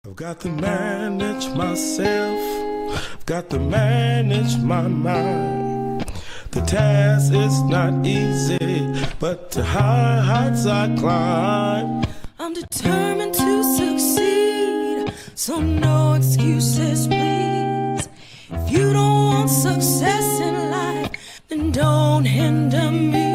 I've got to manage myself, I've got to manage my mind. The task is not easy, but to high heights I climb. I'm determined to succeed, so no excuses, please. If you don't want success in life, then don't hinder me.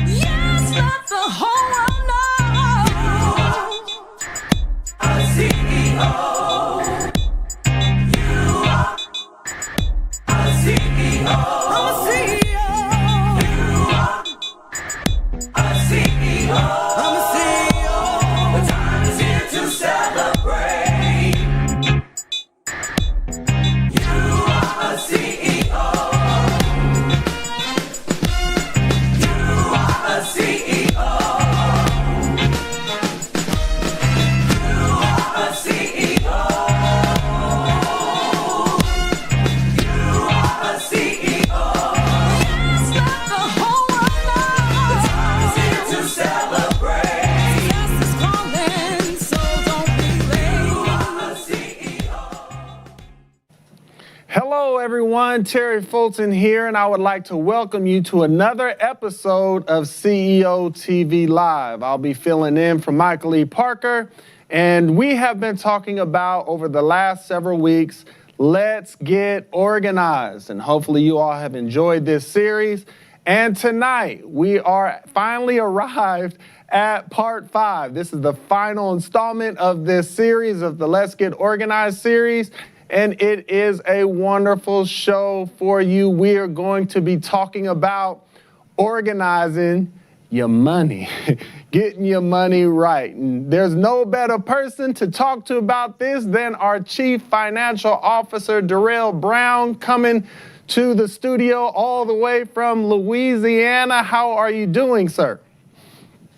Yes, let the whole world know you are a CEO. You are a CEO. I'm a CEO. You are a CEO. I'm a CEO. The time is here to celebrate. You are a CEO. You are a CEO. You are a CEO. You are a CEO. Yes, let the whole world know. The time is here to celebrate. Yes, it's calling, so don't be late. You are a CEO. Hello, everyone. Terry Fulton here, and I would like to welcome you to another episode of CEO TV Live. I'll be filling in for Michael E. Parker, and we have been talking about over the last several weeks, let's get organized. And hopefully you all have enjoyed this series. And tonight, we are finally arrived at part 5. This is the final installment of this series of the Let's Get Organized series. And it is a wonderful show for you. We are going to be talking about organizing your money, getting your money right. And there's no better person to talk to about this than our Chief Financial Officer, Darral Brown, coming to the studio all the way from Louisiana. How are you doing, sir?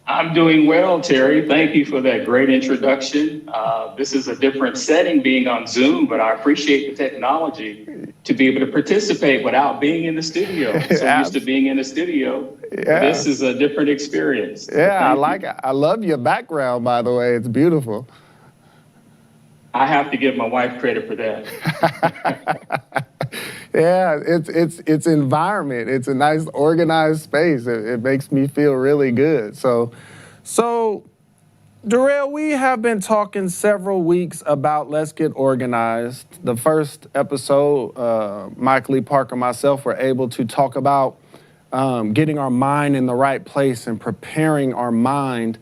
I'm doing well, Terry. Thank you for that great introduction. This is a different setting being on Zoom, but I appreciate the technology to be able to participate without being in the studio. So used to being in the studio. Yeah. This is a different experience. So Yeah, I thank like you. it. I love your background, by the way. It's beautiful. I have to give my wife credit for that. Yeah, it's environment. It's a nice organized space. It makes me feel really good. So Darral, we have been talking several weeks about Let's Get Organized. The first episode, Michael E. Parker and myself were able to talk about getting our mind in the right place and preparing our mind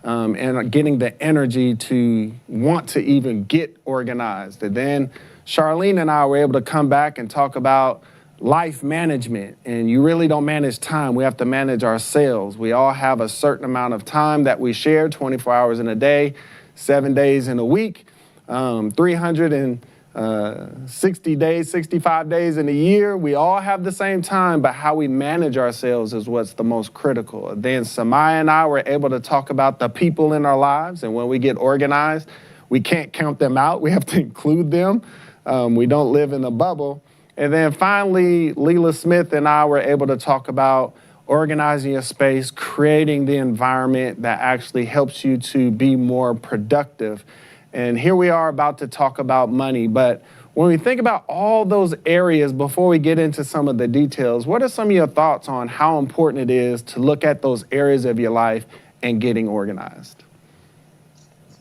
and getting the energy to want to even get organized. And then Sharmayne and I were able to come back and talk about life management. And you really don't manage time. We have to manage ourselves. We all have a certain amount of time that we share, 24 hours in a day, 7 days in a week, 360 days, 65 days in a year. We all have the same time, but how we manage ourselves is what's the most critical. Then Sharmayne and I were able to talk about the people in our lives. And when we get organized, we can't count them out. We have to include them. We don't live in a bubble. And then finally, Leela Smith and I were able to talk about organizing your space, creating the environment that actually helps you to be more productive. And here we are about to talk about money. But when we think about all those areas, before we get into some of the details, what are some of your thoughts on how important it is to look at those areas of your life and getting organized?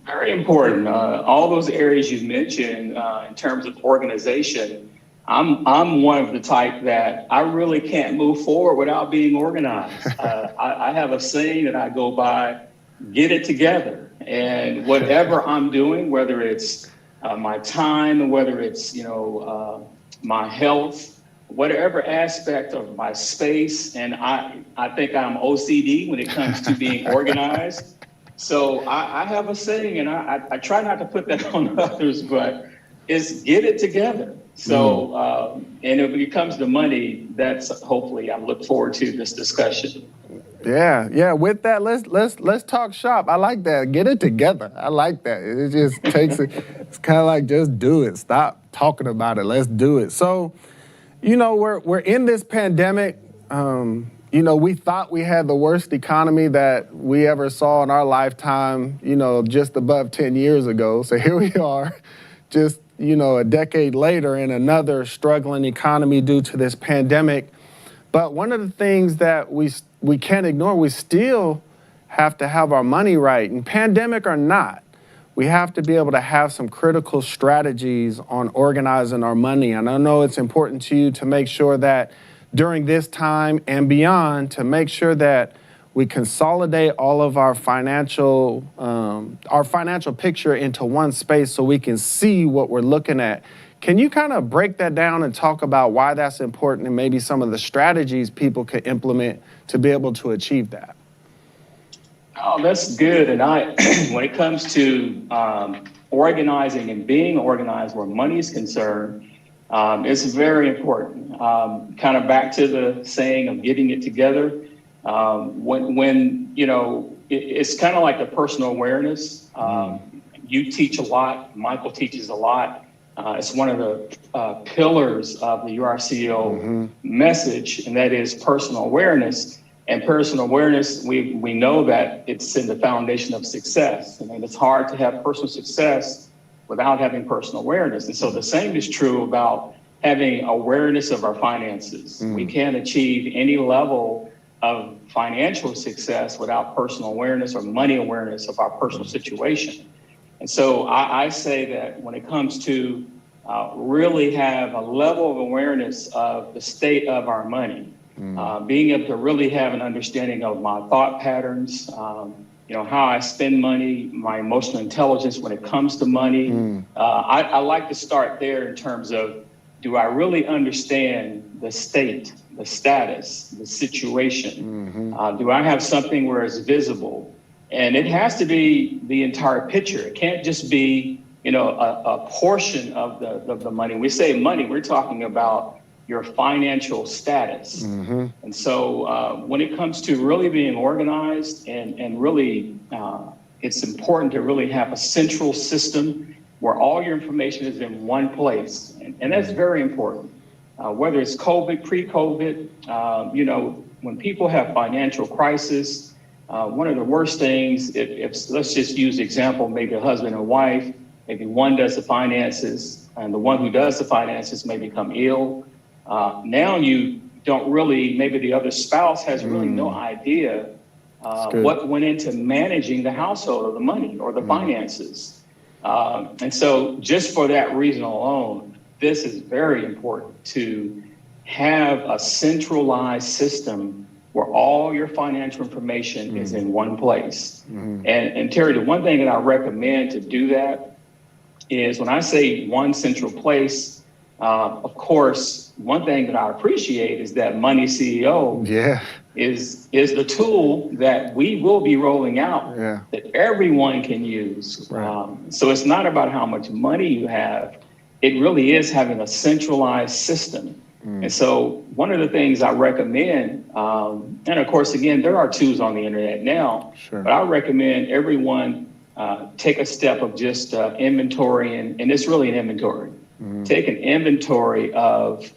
Very important. All those areas you mentioned in terms of organization, I'm one of the type that I really can't move forward without being organized. I have a saying that I go by, get it together. And whatever I'm doing, whether it's my time, whether it's my health, whatever aspect of my space, and I think I'm OCD when it comes to being organized. So I have a saying, and I try not to put that on others, but it's get it together. So, and if it comes to money, that's hopefully I look forward to this discussion. Yeah. With that, let's talk shop. I like that. Get it together. I like that. It just takes it. It's kind of like just do it. Stop talking about it. Let's do it. So, we're in this pandemic. You know, we thought we had the worst economy that we ever saw in our lifetime, you know, just above 10 years ago. So here we are, just, you know, a decade later in another struggling economy due to this pandemic. But one of the things that we can't ignore, we still have to have our money right. And pandemic or not, we have to be able to have some critical strategies on organizing our money. And I know it's important to you to make sure that during this time and beyond, to make sure that we consolidate all of our financial picture into one space so we can see what we're looking at. Can you kind of break that down and talk about why that's important and maybe some of the strategies people could implement to be able to achieve that? Oh, that's good. And when it comes to organizing and being organized where money is concerned, it's very important. Kind of back to the saying of getting it together. When you know, it's kind of like the personal awareness. You teach a lot. Michael teaches a lot. It's one of the pillars of the URCO message, and that is personal awareness. And personal awareness, we know that it's in the foundation of success. I mean, it's hard to have personal success without having personal awareness. And so the same is true about having awareness of our finances. We can't achieve any level of financial success without personal awareness or money awareness of our personal situation. And so I say that when it comes to really have a level of awareness of the state of our money, being able to really have an understanding of my thought patterns, you know, how I spend money, my emotional intelligence when it comes to money. I like to start there in terms of, do I really understand the state, the status, the situation? Do I have something where it's visible? And it has to be the entire picture. It can't just be, you know, a portion of the money. We say money, we're talking about your financial status. And so when it comes to really being organized and really, it's important to really have a central system where all your information is in one place. And that's very important. Whether it's COVID, pre-COVID, you know, when people have financial crisis, one of the worst things, if let's just use the example, maybe a husband and wife, maybe one does the finances and the one who does the finances may become ill. Now you don't really, maybe the other spouse has really no idea what went into managing the household or the money or the finances. And so just for that reason alone, this is very important to have a centralized system where all your financial information is in one place. And Terry, the one thing that I recommend to do that is when I say one central place, of course, one thing that I appreciate is that Money CEO is the tool that we will be rolling out that everyone can use. So it's not about how much money you have. It really is having a centralized system. And so one of the things I recommend, and of course, again, there are tools on the internet now, but I recommend everyone take a step of just inventorying, and it's really an inventory. Take an inventory of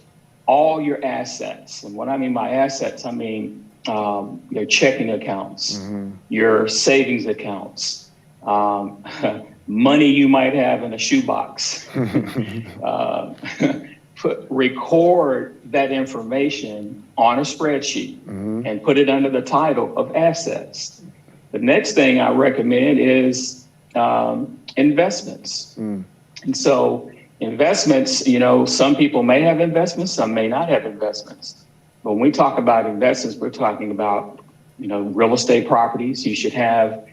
all your assets. And what I mean by assets, I mean your checking accounts, your savings accounts, money you might have in a shoebox. Record that information on a spreadsheet and put it under the title of assets. The next thing I recommend is investments. And so investments, you know, some people may have investments, some may not have investments. But when we talk about investments, we're talking about, you know, real estate properties. You should have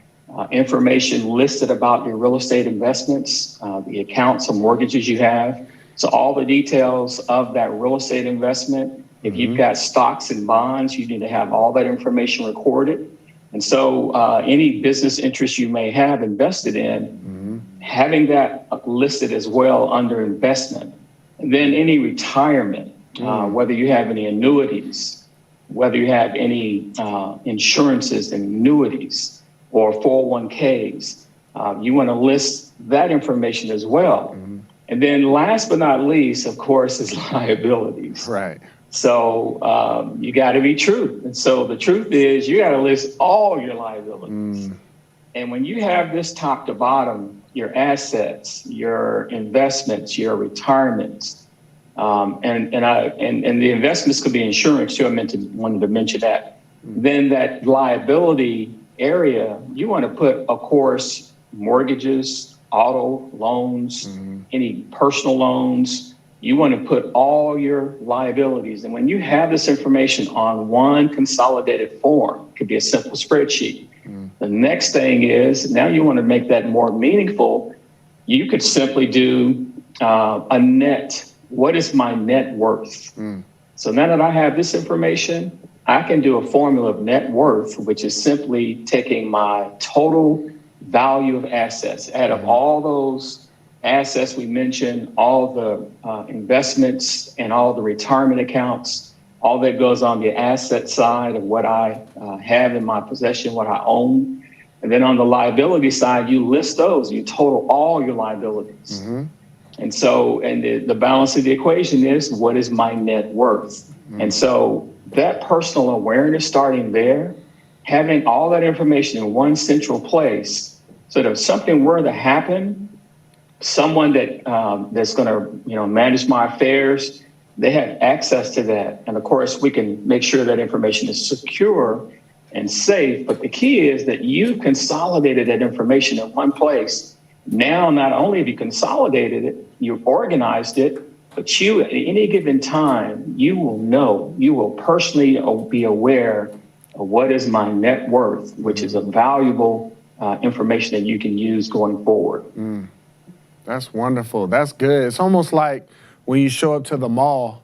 information listed about your real estate investments, the accounts and mortgages you have. So all the details of that real estate investment. If you've got stocks and bonds, you need to have all that information recorded. And so any business interest you may have invested in, having that listed as well under investment. And then any retirement, whether you have any annuities, whether you have any insurances and annuities or 401ks, you want to list that information as well. And then last but not least, of course, is liabilities. So you got to be true. And so the truth is you got to list all your liabilities. And when you have this top to bottom, your assets, your investments, your retirements, and the investments could be insurance too. Wanted to mention that. Then that liability area, you want to put, of course, mortgages, auto loans, any personal loans. You want to put all your liabilities. And when you have this information on one consolidated form, it could be a simple spreadsheet. The next thing is, now you want to make that more meaningful. You could simply do a net. What is my net worth? So now that I have this information, I can do a formula of net worth, which is simply taking my total value of assets out of all those assets we mentioned, all the investments and all the retirement accounts, all that goes on the asset side of what I have in my possession, what I own. And then on the liability side, you list those, you total all your liabilities. And so, and the balance of the equation is, what is my net worth? And so that personal awareness starting there, having all that information in one central place, so that if something were to happen, someone that that's going to manage my affairs, they have access to that. And of course, we can make sure that information is secure and safe. But the key is that you consolidated that information in one place. Now, not only have you consolidated it, you've organized it, but you, at any given time, you will know, you will personally be aware of what is my net worth, which is a valuable information that you can use going forward. That's wonderful. That's good. It's almost like when you show up to the mall,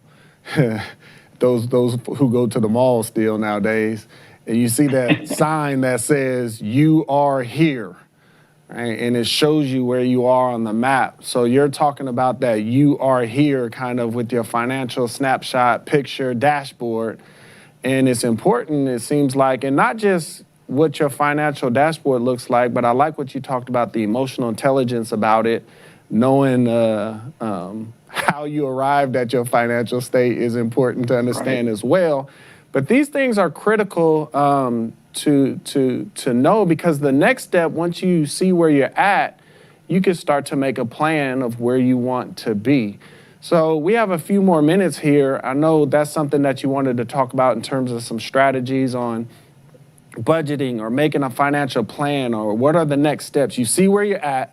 those who go to the mall still nowadays, and you see that sign that says, "You are here," right? And it shows you where you are on the map. So you're talking about that "you are here" kind of with your financial snapshot, picture, dashboard. And it's important, it seems like, and not just what your financial dashboard looks like, but I like what you talked about, the emotional intelligence about it, knowing how you arrived at your financial state is important to understand as well. But these things are critical to know, because the next step, once you see where you're at, you can start to make a plan of where you want to be. So we have a few more minutes here. I know that's something that you wanted to talk about in terms of some strategies on budgeting or making a financial plan, or what are the next steps. You see where you're at,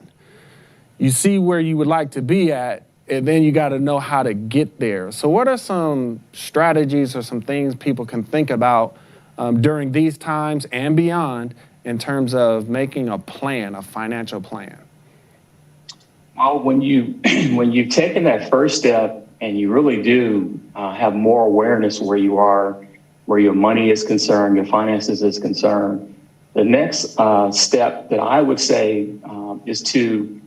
you see where you would like to be at, and then you got to know how to get there. So what are some strategies or some things people can think about during these times and beyond in terms of making a plan, a financial plan? Well, when you've taken that first step and you really do have more awareness where you are, where your money is concerned, your finances is concerned, the next step that I would say is to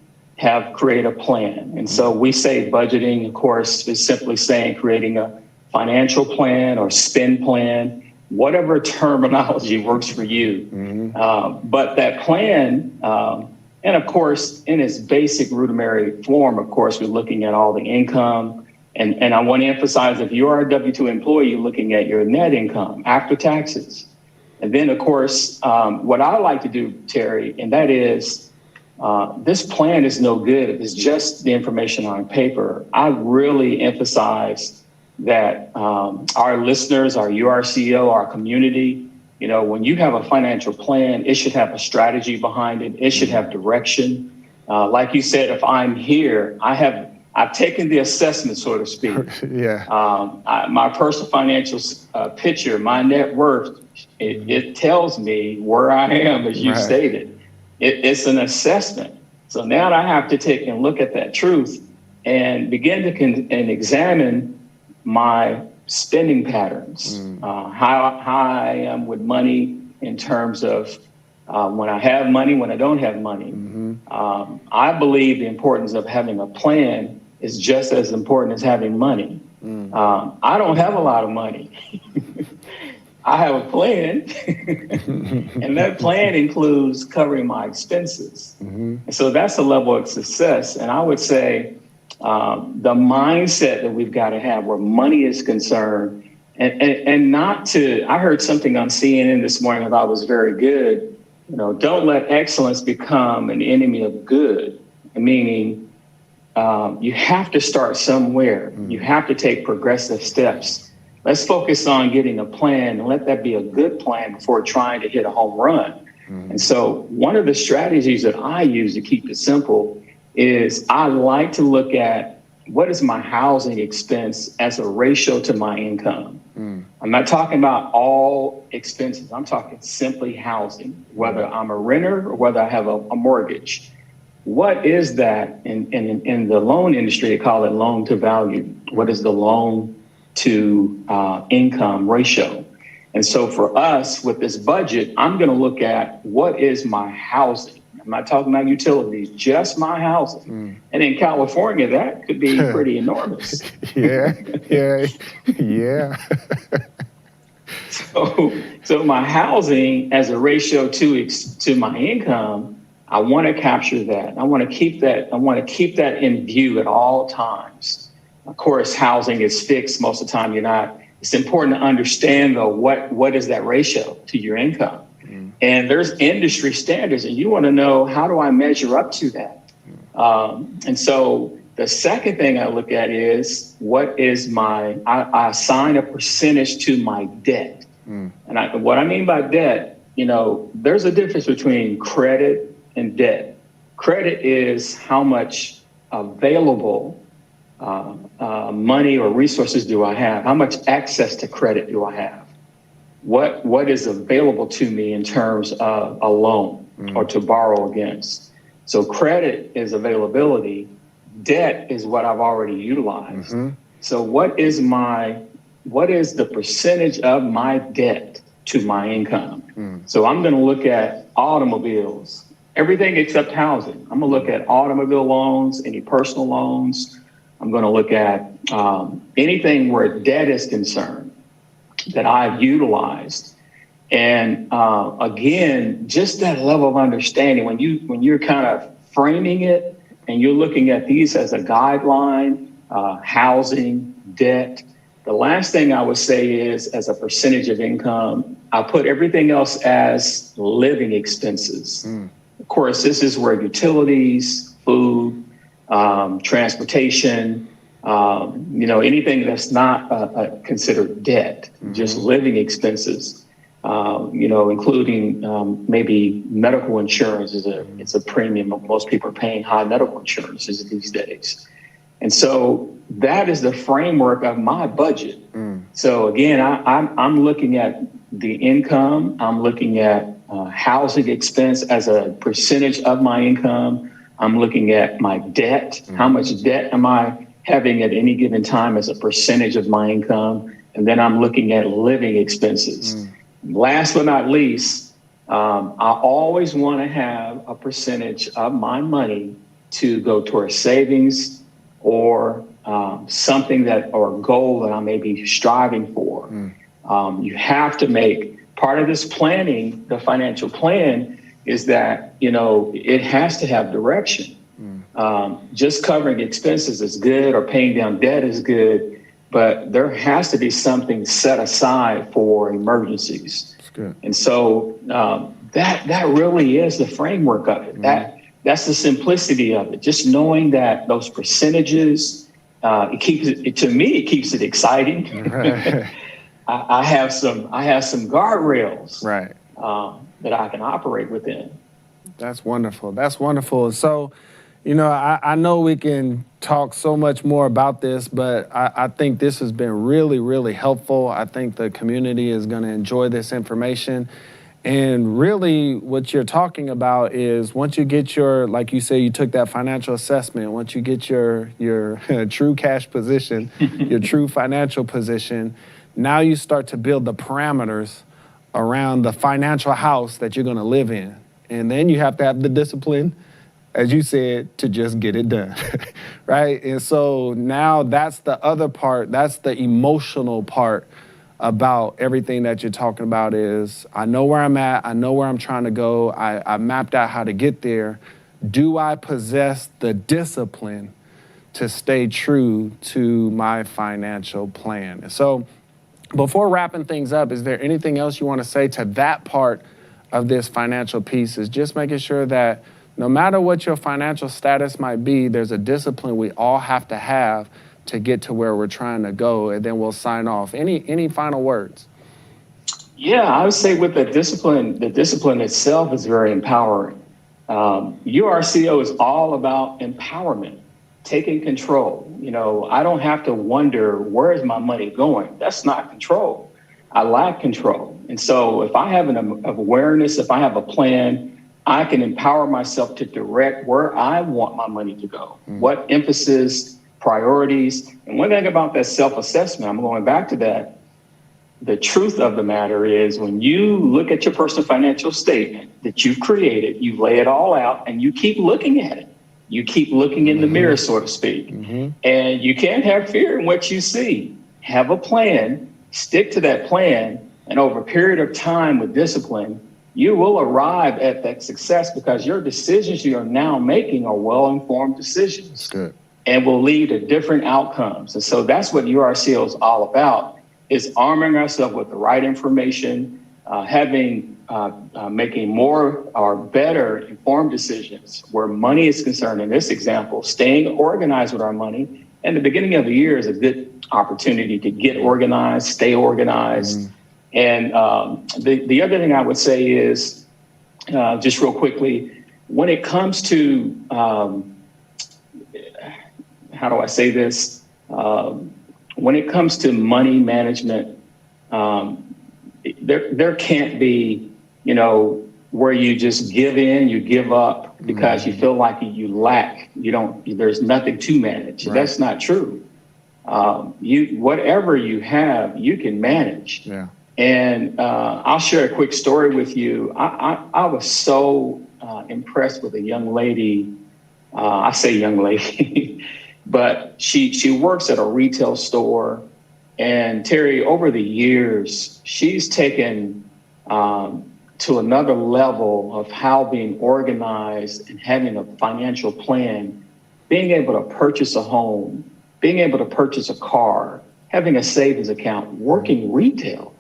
create a plan. And so we say budgeting, of course, is simply saying creating a financial plan or spend plan, whatever terminology works for you. But that plan, and of course, in its basic rudimentary form, of course, we're looking at all the income. And I want to emphasize, if you are a W-2 employee, you're looking at your net income after taxes. And then, of course, what I like to do, Terry, and that is, this plan is no good if it's just the information on paper. I really emphasize that our listeners, our URCO, our community, when you have a financial plan, it should have a strategy behind it. It should have direction. Like you said, if I'm here, I've taken the assessment, so to speak. My personal financial picture, my net worth, it tells me where I am, as you stated. It's an assessment. So now I have to take and look at that truth and begin to examine my spending patterns, how I am with money in terms of when I have money, when I don't have money. I believe the importance of having a plan is just as important as having money. I don't have a lot of money. I have a plan, and that plan includes covering my expenses. And so that's a level of success. And I would say the mindset that we've got to have where money is concerned, and not to, I heard something on CNN this morning that I thought was very good. Don't let excellence become an enemy of good, meaning you have to start somewhere. You have to take progressive steps. Let's focus on getting a plan and let that be a good plan before trying to hit a home run. And so one of the strategies that I use to keep it simple is I like to look at what is my housing expense as a ratio to my income. I'm not talking about all expenses. I'm talking simply housing, whether I'm a renter or whether I have a mortgage. What is that in the loan industry? They call it loan to value. What is the loan to income ratio? And so for us with this budget, I'm going to look at what is my housing. I'm not talking about utilities, just my housing. And in California, that could be pretty enormous. Yeah. So my housing as a ratio to my income, I want to capture that. I want to keep that. I want to keep that in view at all times. Of course, housing is fixed most of the time. It's important to understand though what is that ratio to your income. And there's industry standards, and you want to know, how do I measure up to that? And so the second thing I look at is what is I assign a percentage to my debt. And what I mean by debt, there's a difference between credit and debt. Credit is how much available money or resources do I have? How much access to credit do I have? What is available to me in terms of a loan or to borrow against? So credit is availability. Debt is what I've already utilized. So what is the percentage of my debt to my income? So I'm going to look at automobiles, everything except housing. I'm going to look at automobile loans, any personal loans. I'm going to look at anything where debt is concerned that I've utilized. And again, just that level of understanding, when you're kind of framing it and you're looking at these as a guideline, housing, debt, the last thing I would say is, as a percentage of income, I put everything else as living expenses. Of course, this is where utilities, food, transportation, anything that's not considered debt, just living expenses, including maybe medical insurance it's a premium. Most people are paying high medical insurances these days. And so that is the framework of my budget. So again, I'm looking at the income. I'm looking at housing expense as a percentage of my income. I'm looking at my debt. How much debt am I having at any given time as a percentage of my income? And then I'm looking at living expenses. Last but not least, I always want to have a percentage of my money to go towards savings or something or a goal that I may be striving for. You have to make part of this planning, the financial plan, is that, it has to have direction. Just covering expenses is good, or paying down debt is good, but there has to be something set aside for emergencies. That's good. And so that really is the framework of it. That's the simplicity of it. Just knowing that those percentages, it keeps it exciting. Right. I have some guardrails, right, that I can operate within. That's wonderful. That's wonderful. So, I know we can talk so much more about this, but I think this has been really, really helpful. I think the community is going to enjoy this information. And really what you're talking about is, once you get like you say, you took that financial assessment, once you get your true cash position, your true financial position, now you start to build the parameters around the financial house that you're going to live in. And then you have to have the discipline, as you said, to just get it done, right? And so now that's the other part, that's the emotional part about everything that you're talking about is, I know where I'm at, I know where I'm trying to go, I mapped out how to get there. Do I possess the discipline to stay true to my financial plan. And so before wrapping things up, is there anything else you want to say to that part of this financial piece? Is just making sure that no matter what your financial status might be, there's a discipline we all have to get to where we're trying to go, and then we'll sign off. Any final words? Yeah, I would say with the discipline itself is very empowering. URCO is all about empowerment, taking control. You know, I don't have to wonder, where is my money going? That's not control. I lack control. And so if I have an awareness, if I have a plan, I can empower myself to direct where I want my money to go, what emphasis, priorities. And one thing about that self-assessment, I'm going back to that. The truth of the matter is, when you look at your personal financial statement that you've created, you lay it all out and you keep looking at it. You keep looking in the mirror, so to speak. And you can't have fear in what you see. Have a plan, stick to that plan, and over a period of time with discipline, you will arrive at that success, because your decisions you are now making are well-informed decisions. That's good. And will lead to different outcomes. And so that's what URCO is all about, is arming ourselves with the right information, making more or better informed decisions where money is concerned. In this example, staying organized with our money. And the beginning of the year is a good opportunity to get organized, stay organized. And the other thing I would say is, just real quickly, when it comes to, how do I say this? When it comes to money management, there can't be, you know, where you just give in, you give up because you feel like you lack, there's nothing to manage. Right. That's not true. Whatever you have, you can manage. Yeah. And I'll share a quick story with you. I was so impressed with a young lady. I say young lady, but she works at a retail store. And Terry, over the years, she's taken to another level of how being organized and having a financial plan, being able to purchase a home, being able to purchase a car, having a savings account, working retail.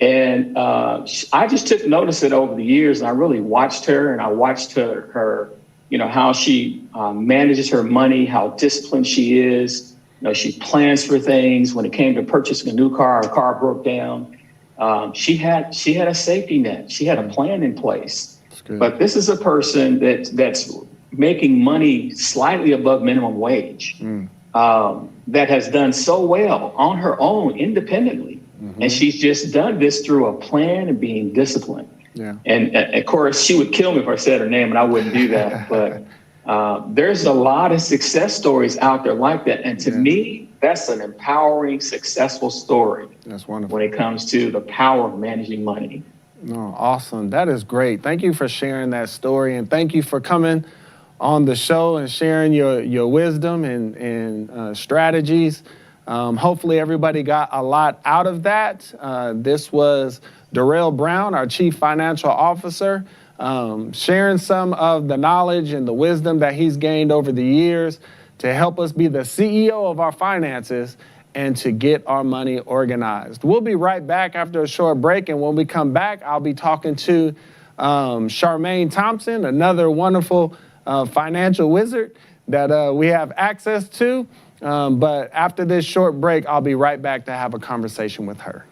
And I just took notice of it over the years, and I really watched her, and I watched her you know, how she manages her money, how disciplined she is. You know, she plans for things. When it came to purchasing a new car, her car broke down. She had a safety net. She had a plan in place. But this is a person that's making money slightly above minimum wage, that has done so well on her own independently. And she's just done this through a plan and being disciplined. Yeah. And of course, she would kill me if I said her name, and I wouldn't do that. But there's a lot of success stories out there like that. And to me, that's an empowering, successful story. That's wonderful. When it comes to the power of managing money. No, awesome. That is great. Thank you for sharing that story. And thank you for coming on the show and sharing your wisdom and strategies. Hopefully everybody got a lot out of that. This was Darral Brown, our Chief Financial Officer, sharing some of the knowledge and the wisdom that he's gained over the years to help us be the CEO of our finances and to get our money organized. We'll be right back after a short break, and when we come back, I'll be talking to Sharmayne Thompson, another wonderful financial wizard that we have access to. But after this short break, I'll be right back to have a conversation with her.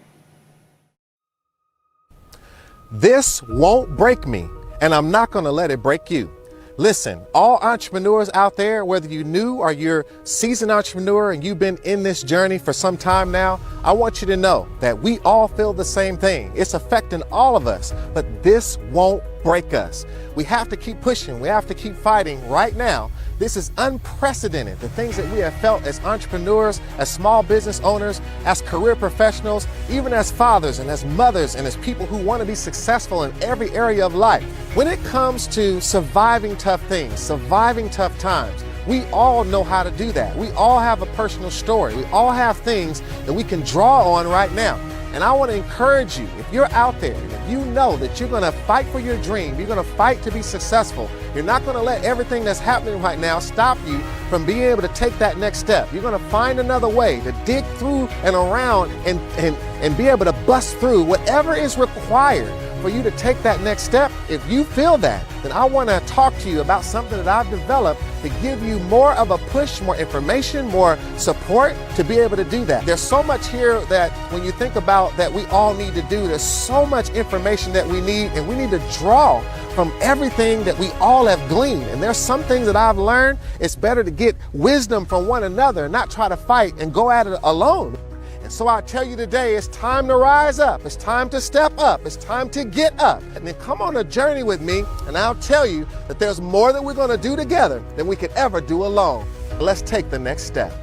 This won't break me, and I'm not going to let it break you. Listen, all entrepreneurs out there, whether you're new or you're a seasoned entrepreneur and you've been in this journey for some time now, I want you to know that we all feel the same thing. It's affecting all of us, but this won't break us. We have to keep pushing. We have to keep fighting right now. This is unprecedented. The things that we have felt as entrepreneurs, as small business owners, as career professionals, even as fathers and as mothers and as people who want to be successful in every area of life. When it comes to surviving tough things, surviving tough times, we all know how to do that. We all have a personal story. We all have things that we can draw on right now. And I want to encourage you, if you're out there, if you know that you're going to fight for your dream, you're going to fight to be successful, you're not going to let everything that's happening right now stop you from being able to take that next step. You're going to find another way to dig through and around and be able to bust through whatever is required for you to take that next step. If you feel that, then I want to talk to you about something that I've developed to give you more of a push, more information, more support to be able to do that. There's so much here that when you think about that we all need to do, there's so much information that we need, and we need to draw from everything that we all have gleaned. And there's some things that I've learned, it's better to get wisdom from one another and not try to fight and go at it alone. And so I tell you today, it's time to rise up. It's time to step up. It's time to get up. And then come on a journey with me, and I'll tell you that there's more that we're going to do together than we could ever do alone. Let's take the next step.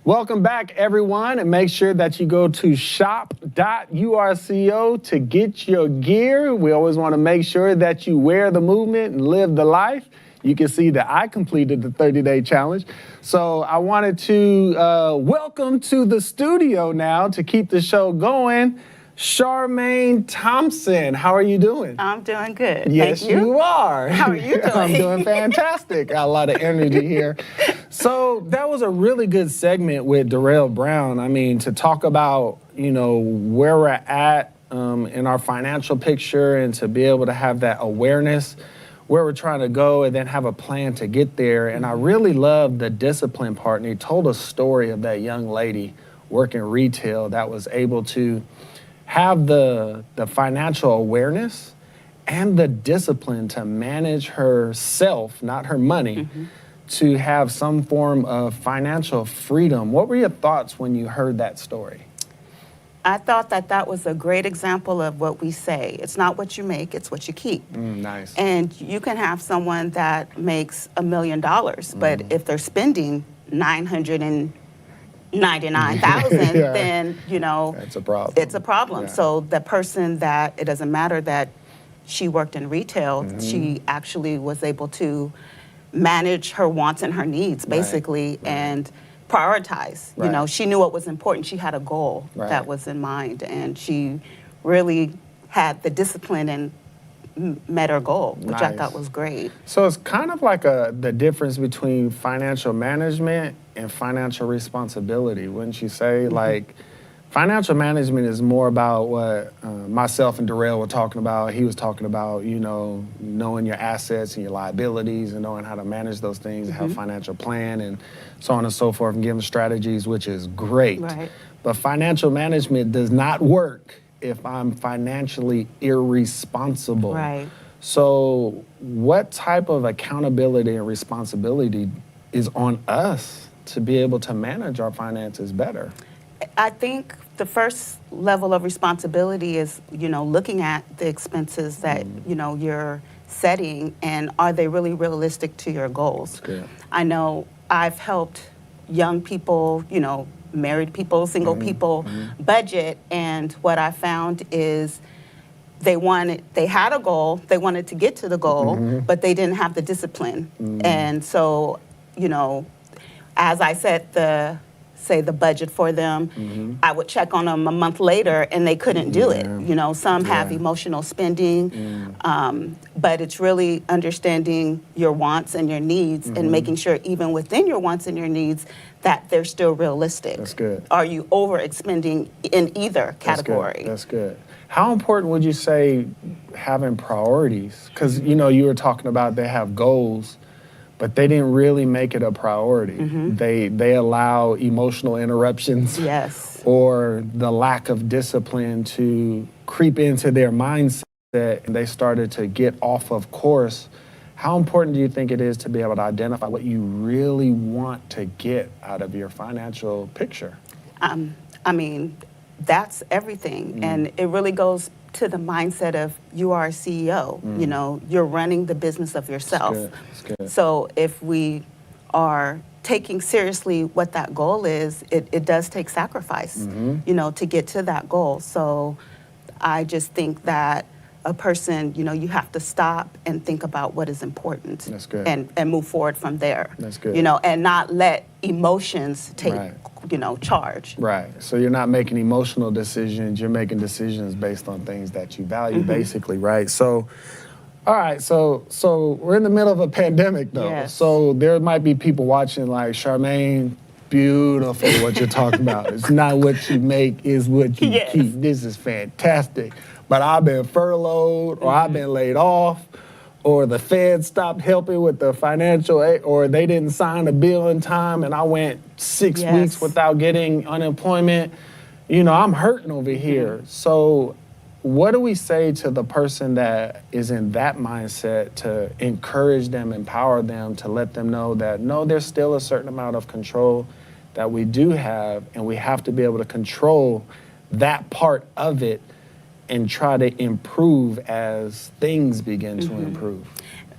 Welcome back, everyone, and make sure that you go to shop.urco to get your gear. We always want to make sure that you wear the movement and live the life. You can see that I completed the 30-day challenge. So I wanted to welcome to the studio now to keep the show going, Sharmayne Thompson. How are you doing? I'm doing good. Yes, Thank you. you are. How are you doing? I'm doing fantastic. Got a lot of energy here. So that was a really good segment with Darral Brown. I mean, to talk about, you know, where we're at in our financial picture and to be able to have that awareness where we're trying to go and then have a plan to get there. And I really love the discipline part. And he told a story of that young lady working retail that was able to have the financial awareness and the discipline to manage herself, not her money, to have some form of financial freedom. What were your thoughts when you heard that story? I thought that that was a great example of what we say. It's not what you make, it's what you keep. Nice. And you can have someone that makes $1 million, but if they're spending $999,000, Yeah. then, you know, That's a problem. it's a problem. Yeah. So the person that, it doesn't matter that she worked in retail, she actually was able to manage her wants and her needs, basically, and prioritize. You know, she knew what was important. She had a goal that was in mind, and she really had the discipline and met her goal, which I thought was great. So it's kind of like the difference between financial management and financial responsibility, wouldn't you say? Like, financial management is more about what myself and Darral were talking about. He was talking about, you know, knowing your assets and your liabilities and knowing how to manage those things, have a financial plan and so on and so forth, and giving strategies, which is great. Right. But financial management does not work if I'm financially irresponsible. Right. So what type of accountability and responsibility is on us to be able to manage our finances better? I think the first level of responsibility is, you know, looking at the expenses that, you know, you're setting, and are they really realistic to your goals? Good. I know I've helped young people, you know, married people, single people budget, and what I found is they had a goal, they wanted to get to the goal, but they didn't have the discipline. And so, you know, as I set the budget for them, I would check on them a month later and they couldn't do it. You know, some have emotional spending, but it's really understanding your wants and your needs and making sure even within your wants and your needs that they're still realistic. That's good. Are you overexpending in either category? That's good. How important would you say having priorities? Because, you know, you were talking about they have goals, but they didn't really make it a priority. They allow emotional interruptions or the lack of discipline to creep into their mindset, and they started to get off of course How important do you think it is to be able to identify what you really want to get out of your financial picture? I mean, that's everything. And it really goes to the mindset of you are a CEO. You know, you're running the business of yourself. That's good. So if we are taking seriously what that goal is, it does take sacrifice, you know, to get to that goal. So I just think that a person, you know, you have to stop and think about what is important. That's good. And move forward from there. That's good. You know, and not let emotions take, Right. you know, charge. Right. So you're not making emotional decisions. You're making decisions based on things that you value, basically, right? So, all right. So we're in the middle of a pandemic, though. Yes. So there might be people watching like, Sharmayne, beautiful what you're talking about. It's not what you make, is what you Yes. keep. This is fantastic. But I've been furloughed, or I've been laid off, or the Fed stopped helping with the financial aid, or they didn't sign a bill in time and I went 6 Yes. weeks without getting unemployment. You know, I'm hurting over here. So what do we say to the person that is in that mindset to encourage them, empower them, to let them know that, no, there's still a certain amount of control that we do have, and we have to be able to control that part of it and try to improve as things begin to improve?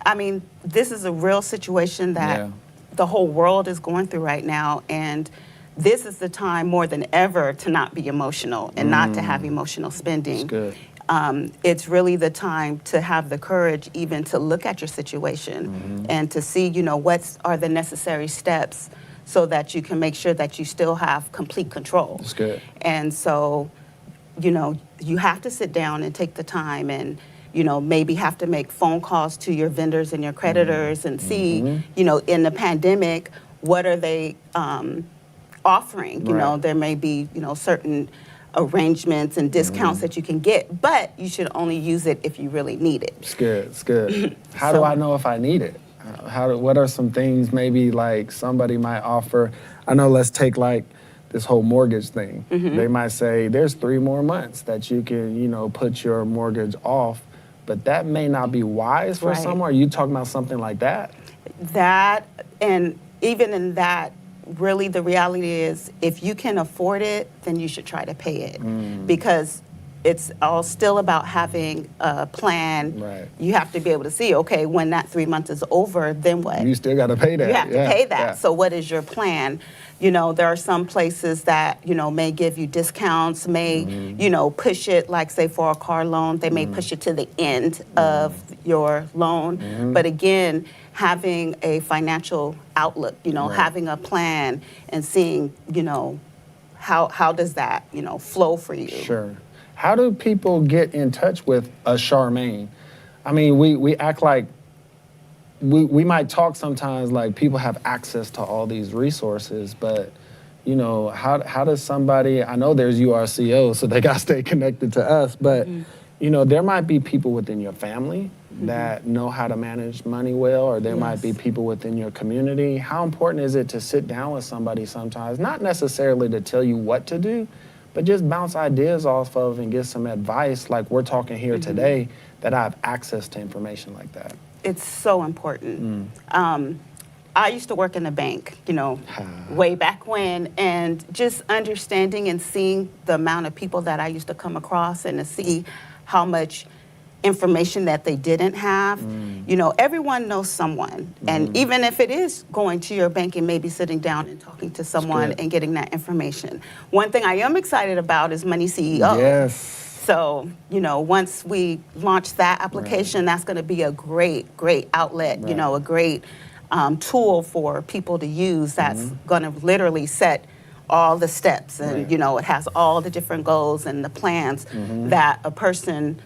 I mean, this is a real situation that Yeah. the whole world is going through right now. And this is the time more than ever to not be emotional and not to have emotional spending. That's good. It's really the time to have the courage even to look at your situation and to see, you know, what are the necessary steps so that you can make sure that you still have complete control. That's good. And so, you know, you have to sit down and take the time and, you know, maybe have to make phone calls to your vendors and your creditors and see, you know, in the pandemic, what are they offering? You know, Right. there may be, you know, certain arrangements and discounts that you can get, but you should only use it if you really need it. It's good. It's good. How do So- I know if I need it? What are some things maybe like somebody might offer? I know, let's take like this whole mortgage thing. They might say there's 3 more months that you can, you know, put your mortgage off, but that may not be wise for Right. someone. Are you talking about something like that? That, and even in that, really the reality is if you can afford it, then you should try to pay it because it's all still about having a plan. Right. You have to be able to see, okay, when that 3 months is over, then what? You still got to pay that. You have to Yeah, pay that. yeah. So what is your plan? You know, there are some places that, you know, may give you discounts, may, you know, push it, like say for a car loan, they may push it to the end of your loan. But again, having a financial outlook, you know, Right. having a plan and seeing, you know, how does that, you know, flow for you? Sure. How do people get in touch with a Sharmayne? I mean, we act like we might talk sometimes like people have access to all these resources, but you know, how does somebody, I know there's URCO, so they got to stay connected to us, but you know, there might be people within your family that know how to manage money well, or there might be Yes. people within your community. How important is it to sit down with somebody sometimes, not necessarily to tell you what to do, but just bounce ideas off of and get some advice like we're talking here today, that I have access to information like that? It's so important. I used to work in the bank, you know, way back when, and just understanding and seeing the amount of people that I used to come across and to see how much information that they didn't have. You know, everyone knows someone. And even if it is going to your bank and maybe sitting down and talking to someone good. and getting that information. One thing I am excited about is Money CEO. Yes. So, you know, once we launch that application, that's going to be a great outlet, you know, a great tool for people to use that's going to literally set all the steps. And, Right. you know, it has all the different goals and the plans that a person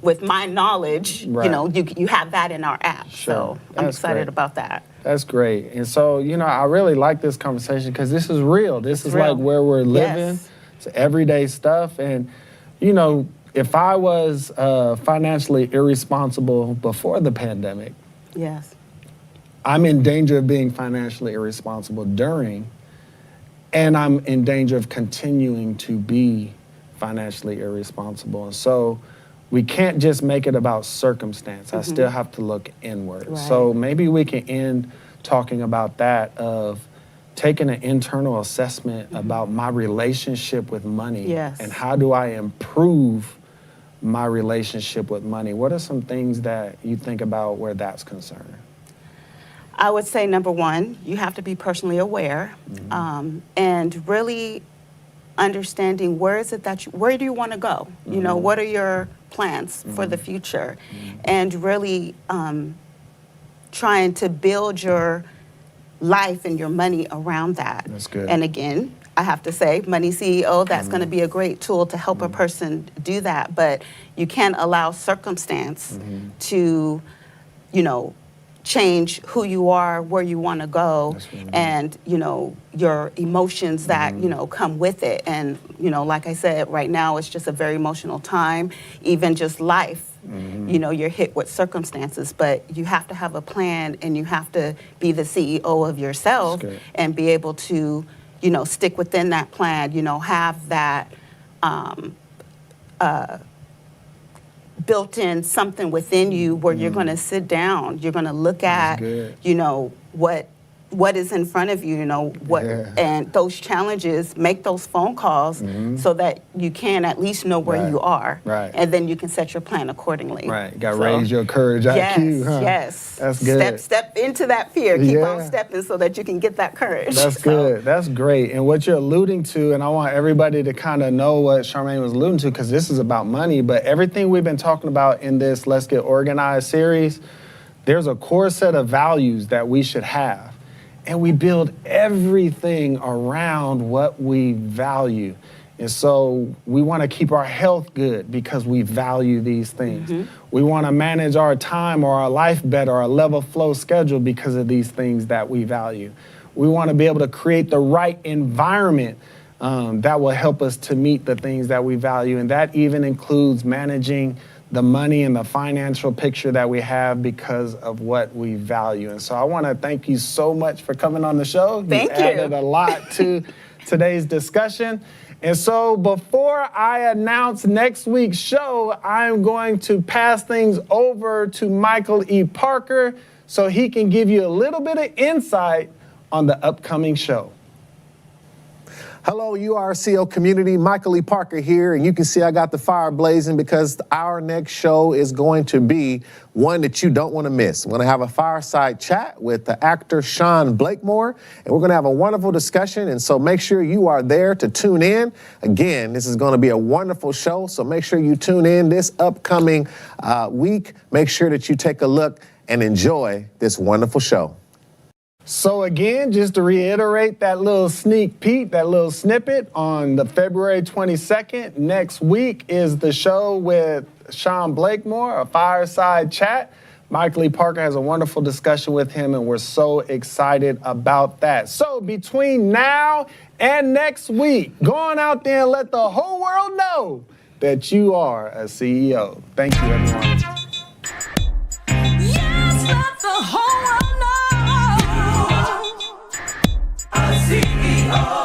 with my knowledge, Right. you know, you have that in our app. Sure. So I'm That's excited great. about that. That's great. And so, you know, I really like this conversation because this is real. This is real. like where we're living. Yes. It's everyday stuff. And, you know, if I was financially irresponsible before the pandemic, Yes. I'm in danger of being financially irresponsible during, and I'm in danger of continuing to be financially irresponsible. And so we can't just make it about circumstance. I still have to look inward. Right. So maybe we can end talking about that, of taking an internal assessment about my relationship with money. Yes. And how do I improve my relationship with money? What are some things that you think about where that's concerned? I would say, number one, you have to be personally aware, and really understanding where is it that where do you want to go? You know, what are your plans for the future? And really trying to build your life and your money around that. That's good. And again, I have to say, Money CEO, that's going to be a great tool to help a person do that. But you can't allow circumstance to, you know, change who you are, where you want to go, and, you know, your emotions that, you know, come with it. And, you know, like I said, right now it's just a very emotional time, even just life. You know, you're hit with circumstances, but you have to have a plan, and you have to be the CEO of yourself and be able to, you know, stick within that plan, you know, have that built in something within you where you're going to sit down, you're going to look at, you know, what is in front of you, you know, what, and those challenges, make those phone calls so that you can at least know where you are. And then you can set your plan accordingly. Right. You got to raise your courage IQ, huh? Yes. That's good. Step into that fear. Keep on stepping so that you can get that courage. That's good. That's great. And what you're alluding to, and I want everybody to kind of know what Sharmayne was alluding to, because this is about money, but everything we've been talking about in this Let's Get Organized series, there's a core set of values that we should have. And we build everything around what we value. And so we want to keep our health good because we value these things. We want to manage our time or our life better, our level flow schedule because of these things that we value. We want to be able to create the right environment that will help us to meet the things that we value. And that even includes managing the money and the financial picture that we have because of what we value. And so I want to thank you so much for coming on the show. Thank you. Added a lot to today's discussion. And so before I announce next week's show, I'm going to pass things over to Michael E. Parker so he can give you a little bit of insight on the upcoming show. Hello, URCO community. Michael E. Parker here, and you can see I got the fire blazing because our next show is going to be one that you don't want to miss. We're going to have a fireside chat with the actor Sean Blakemore, and we're going to have a wonderful discussion, and so make sure you are there to tune in. Again, this is going to be a wonderful show, so make sure you tune in this upcoming week. Make sure that you take a look and enjoy this wonderful show. So again, just to reiterate that little sneak peek, that little snippet, on the February 22nd, next week is the show with Sean Blakemore, a fireside chat. Michael E. Parker has a wonderful discussion with him, and we're so excited about that. So between now and next week, go on out there and let the whole world know that you are a CEO. Thank you, everyone. Yes, let the whole world know. A CEO.